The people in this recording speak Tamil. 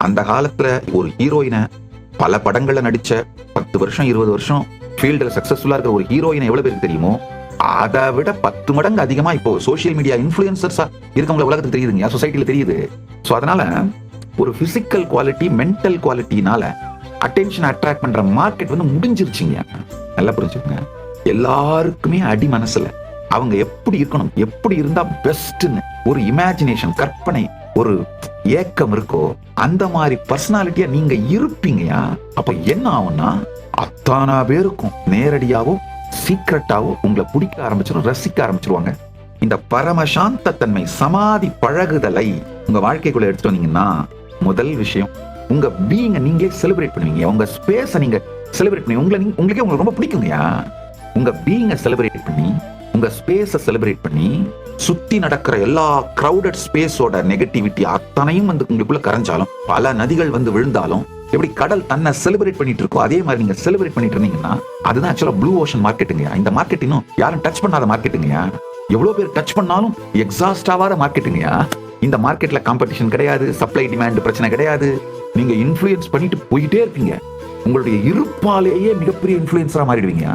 அந்த காலத்துல ஒரு ஹீரோயினை பல படங்கள்ல நடிச்ச 10 வருஷம் 20 வருஷம் ஃபீல்டுல சக்சஸ்ஃபுல்லா இருக்கிற ஒரு ஹீரோயினை எவ்வளவு பேருக்கு தெரியுமோ அதை விட 10 மடங்கு அதிகமா இப்போ சோசியல் மீடியா இன்ஃபுளுசர்ஸா இருக்கவங்க உலகத்துக்கு தெரியுதுங்க, சொசைட்டில தெரியுது. ஸோ அதனால ஒரு பிசிக்கல் குவாலிட்டி மென்டல் குவாலிட்டினால அட்டென்ஷன் அட்ராக்ட் பண்ற மார்க்கெட் வந்து முடிஞ்சிருச்சுங்க. நல்லா புரிஞ்சுக்கோங்க. எல்லாருக்குமே அடி மனசுல அவங்க எப்படி இருக்கணும், எப்படி இருந்தா பெஸ்ட்னு ஒரு இமேஜினேஷன், கற்பனை, ஒரு ஏக்கம் இருக்கோ அந்த மாதிரி பர்சனாலிட்டியா நீங்க இருப்பீங்கயா. அப்ப என்ன ஆகும்னா அத்தானா பேருக்கும் நேரடியாவோ சீக்கிரட்டாவோ உங்களை பிடிக்க ஆரம்பிச்சிடும், ரசிக்க ஆரம்பிச்சிருவாங்க. இந்த பரமசாந்த தன்மை சமாதி பழகுதலை உங்க வாழ்க்கைக்குள்ள எடுத்துட்டு வந்தீங்கன்னா முதல் விஷயம் உங்க பீயிங்க நீங்களே செலிப்ரேட் பண்ணுவீங்க. உங்க ஸ்பேஸை நீங்க செலிப்ரேட் பண்ணி உங்களுக்கே உங்களுக்கு ரொம்ப பிடிக்குங்கயா. உங்க பீயிங்க செலிப்ரேட் பண்ணி உங்க ஸ்பேஸை செலிப்ரேட் பண்ணி சுத்தி நடக்கிற எல்லா கிரௌடட் ஸ்பேஸோட நெகட்டிவிட்டி அத்தனையும் வந்து உங்களுக்குள்ள கரைஞ்சாலும் பல நதிகள் வந்து விழுந்தாலும் எப்படி கடல் தன்னை செலிப்ரேட் பண்ணிட்டு இருக்கோ அதே மாதிரி நீங்க செலிப்ரேட் பண்ணிட்டு இருந்தீங்கன்னா அதுதான் ஆக்சுவலா ப்ளூ ஓஷன் மார்க்கெட்டுங்க. இந்த மார்க்கெட் இன்னும் யாரும் டச் பண்ணாத மார்க்கெட்டுங்க. எவ்வளவு பேர் டச் பண்ணாலும் எக்ஸாஸ்ட் ஆகாத மார்க்கெட்டுங்க. இந்த மார்க்கெட்ல காம்படிஷன் கிடையாது, சப்ளை டிமாண்ட் பிரச்சனை கிடையாது. நீங்க இன்ஃப்ளூயன்ஸ் பண்ணிட்டு போயிட்டே இருப்பீங்க. உங்களுடைய இருப்பாலேயே மிகப்பெரிய இன்ஃப்ளூயன்ஸரா மாறிடுவீங்க.